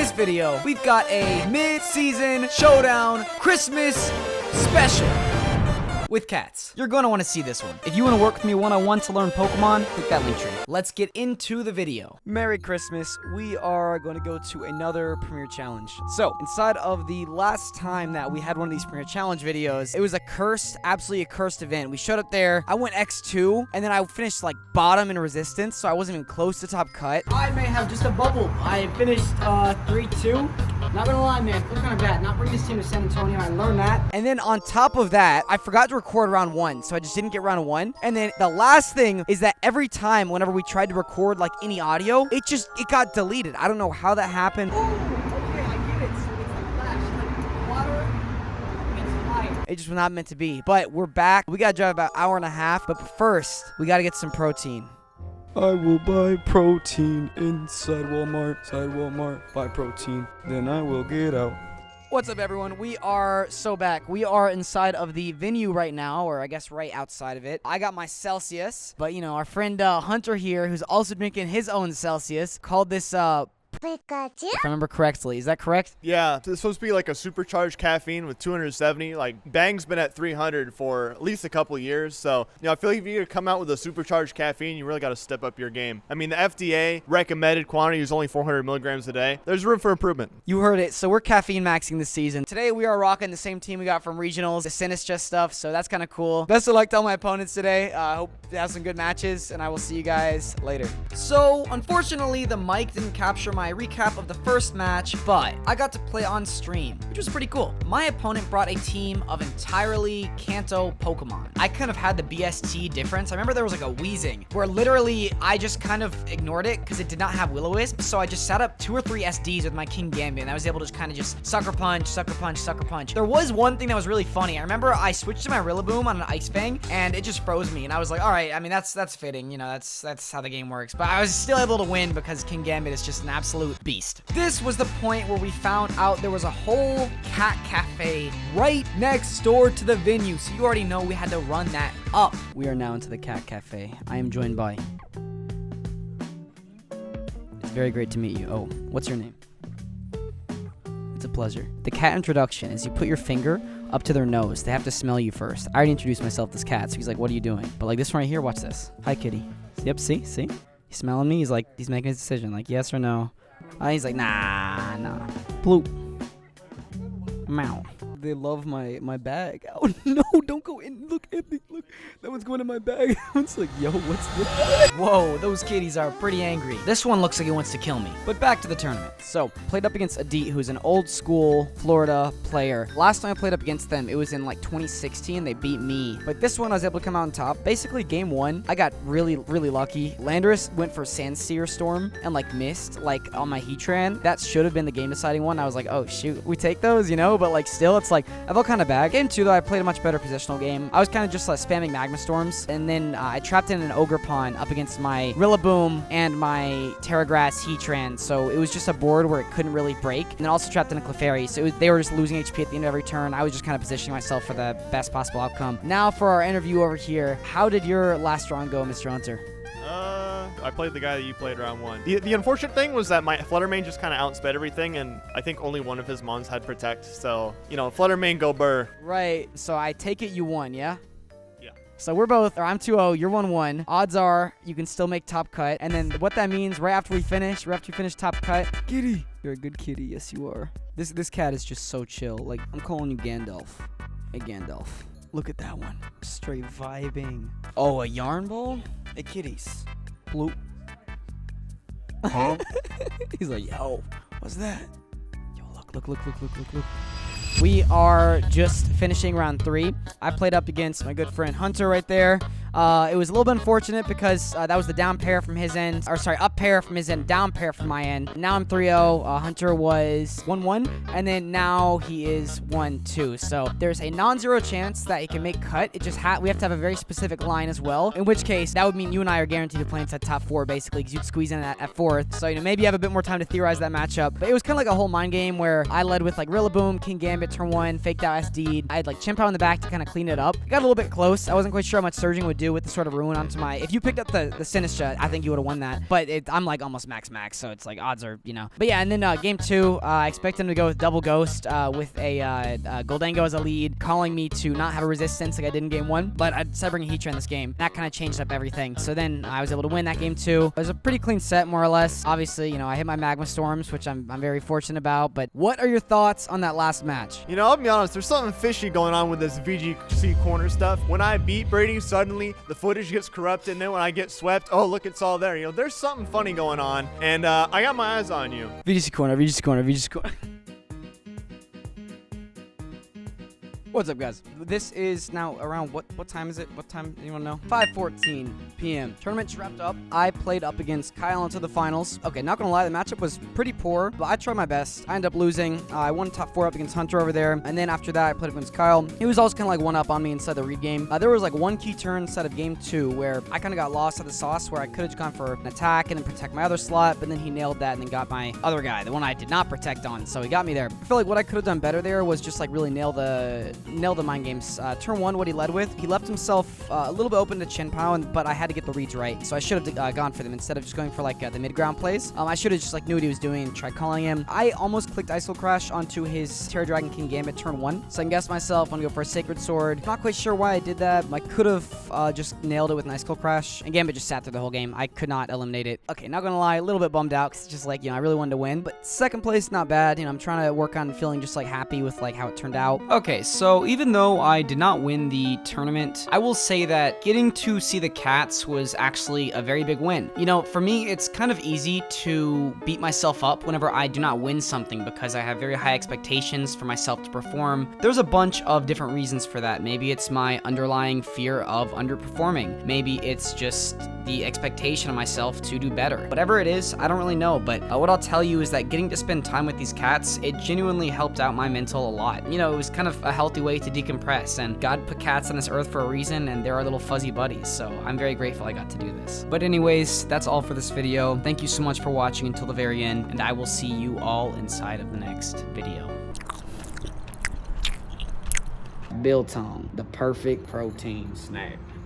this video, we've got a mid-season showdown Christmas special with cats. You're going to want to see this one. If you want to work with me one-on-one to learn Pokemon, click that link tree. Let's get into the video. Merry Christmas. We are going to go to another Premier Challenge. So, inside of the last time that we had one of these Premier Challenge videos, it was a cursed, absolutely a cursed event. We showed up there, I went X2, and then I finished like bottom in resistance, so I wasn't even close to top cut. I may have just a bubble. I finished 3-2. Not gonna lie, man, feel kind of bad. Not bringing this team to San Antonio. I learned that. And then on top of that, I forgot to record round 1, so I just didn't get round 1. And then the last thing is that every time, whenever we tried to record like any audio, it got deleted. I don't know how that happened. Oh, okay, I get it. So it's the flash, like water against fire. It just was not meant to be. But we're back. We gotta drive about an hour and a half. But first, we gotta get some protein. I will buy protein inside Walmart, buy protein, then I will get out. What's up, everyone? We are so back. We are inside of the venue right now, or I guess right outside of it. I got my Celsius, but you know, our friend Hunter here, who's also drinking his own Celsius, called this Pikachu? If I remember correctly. Is that correct? Yeah, it's supposed to be like a supercharged caffeine with 270. Like, Bang's been at 300 for at least a couple years. So, you know, I feel like if you come out with a supercharged caffeine, you really got to step up your game. I mean, the FDA recommended quantity is only 400 milligrams a day. There's room for improvement. You heard it. So we're caffeine maxing this season. Today we are rocking the same team we got from regionals, the Sinistra stuff. So that's kind of cool. Best of luck to all my opponents today. I hope they have some good matches, and I will see you guys later. So, unfortunately, the mic didn't capture my recap of the first match, but I got to play on stream, which was pretty cool. My opponent brought a team of entirely Kanto Pokemon. I kind of had the BST difference. I remember there was like a wheezing where literally I just kind of ignored it because it did not have Will-O-Wisp, so I just set up 2 or 3 SDs with my King Gambit, and I was able to just kind of just sucker punch, sucker punch, sucker punch. There was one thing that was really funny. I remember I switched to my Rillaboom on an Ice Fang, and it just froze me, and I was like, all right, I mean, that's fitting, you know, that's how the game works, but I was still able to win because King Gambit is just an absolute beast. This was the point where we found out there was a whole cat cafe right next door to the venue, so you already know we had to run that up. We are now into the cat cafe. I am joined by... It's very great to meet you. Oh, what's your name? It's a pleasure. The cat introduction is you put your finger up to their nose. They have to smell you first. I already introduced myself to this cat, so he's like, what are you doing? But like this one right here, watch this. Hi, kitty. Yep, see? He's smelling me. He's like, he's making his decision, like yes or no. He's like, nah. Bloop. Meow. They love my bag. Oh, no, don't go in. Look, Anthony, look. That one's going in my bag. It's like, yo, what's this? Whoa, those kitties are pretty angry. This one looks like it wants to kill me. But back to the tournament. So, played up against Adit, who's an old school Florida player. Last time I played up against them, it was in like 2016. They beat me. But this one, I was able to come out on top. Basically, game 1, I got really, really lucky. Landorus went for Sandseer Storm and like missed like on my Heatran. That should have been the game deciding one. I was like, oh shoot, we take those, you know? But like still, it's like, I felt kind of bad. Game 2, though, I played a much better positional game. I was kind of just spamming Magma Storms, and then I trapped in an Ogre Pawn up against my Rillaboom and my Terragrass Heatran, so it was just a board where it couldn't really break, and then also trapped in a Clefairy, so they were just losing HP at the end of every turn. I was just kind of positioning myself for the best possible outcome. Now for our interview over here, how did your last round go, Mr. Hunter? I played the guy that you played round 1. The unfortunate thing was that my Fluttermane just kind of outsped everything, and I think only one of his mons had Protect, so, you know, Fluttermane go burr. Right, so I take it you won, yeah? Yeah. So we're both, or I'm 2-0, you're 1-1. Odds are you can still make top cut, and then what that means, right after we finish top cut, kitty, you're a good kitty, yes you are. This cat is just so chill, like, I'm calling you Gandalf. Hey, Gandalf. Look at that one. Straight vibing. Oh, a yarn bowl? Hey, kitties. Bloop. Huh? He's like, yo, what's that? Yo, look. We are just finishing round 3. I played up against my good friend Hunter right there. It was a little bit unfortunate because that was the down pair from his end, or sorry, up pair from his end, down pair from my end. Now I'm 3-0. Hunter was 1-1, and then now he is 1-2. So there's a non-zero chance that he can make cut. It just we have to have a very specific line as well. In which case, that would mean you and I are guaranteed to play into top 4 basically, because you'd squeeze in at 4th. So you know, maybe you have a bit more time to theorize that matchup. But it was kind of like a whole mind game where I led with like Rillaboom, King Gambit turn 1, faked out SD'd. I had like Chimpo in the back to kind of clean it up. Got a little bit close. I wasn't quite sure how much surging would do. do with the Sword of Ruin onto my... If you picked up the Sinistra, I think you would have won that. But I'm like almost max, so it's like odds are, you know. But yeah, and then game 2, I expect him to go with Double Ghost with a Goldango as a lead, calling me to not have a resistance like I did in game 1. But I decided to bring a Heatran in this game. That kind of changed up everything. So then I was able to win that game 2. It was a pretty clean set, more or less. Obviously, you know, I hit my Magma Storms, which I'm very fortunate about. But what are your thoughts on that last match? You know, I'll be honest, there's something fishy going on with this VGC corner stuff. When I beat Brady, suddenly the footage gets corrupted, and then when I get swept, oh, look, it's all there. You know, there's something funny going on, and I got my eyes on you. VGC corner, VGC corner, VGC corner. What's up, guys? This is now around, what time is it? What time, anyone know? 5:14 p.m. Tournament's wrapped up. I played up against Kyle into the finals. Okay, not gonna lie, the matchup was pretty poor, but I tried my best. I ended up losing. I won top 4 up against Hunter over there, and then after that, I played against Kyle. He was also kind of like one up on me inside the read game. There was like one key turn inside of game 2 where I kind of got lost at the sauce, where I could have gone for an attack and then protect my other slot, but then he nailed that and then got my other guy, the one I did not protect on, so he got me there. I feel like what I could have done better there was just like really nail the mind games. Turn 1, what he led with, he left himself a little bit open to Chin Pao, but I had to get the reads right, so I should have gone for them instead of just going for like the mid-ground plays. I should have just like knew what he was doing and tried calling him. I almost clicked Ice Crash onto his Terra Dragon King Gambit turn 1, so I can guess myself, I'm gonna go for a Sacred Sword. Not quite sure why I did that. I could have just nailed it with an Ice Crash, and Gambit just sat there the whole game. I could not eliminate it. Okay, not gonna lie, a little bit bummed out, because it's just like, you know, I really wanted to win, but second place, not bad. You know, I'm trying to work on feeling just like happy with like how it turned out. Okay, so even though I did not win the tournament, I will say that getting to see the cats was actually a very big win. You know, for me, it's kind of easy to beat myself up whenever I do not win something because I have very high expectations for myself to perform. There's a bunch of different reasons for that. Maybe it's my underlying fear of underperforming. Maybe it's just the expectation of myself to do better. Whatever it is, I don't really know, but what I'll tell you is that getting to spend time with these cats, it genuinely helped out my mental a lot. You know, it was kind of a healthy way to decompress, and God put cats on this earth for a reason, and they're our little fuzzy buddies, so I'm very grateful I got to do this. But anyways, that's all for this video. Thank you so much for watching until the very end, and I will see you all inside of the next video. Biltong, the perfect protein snack.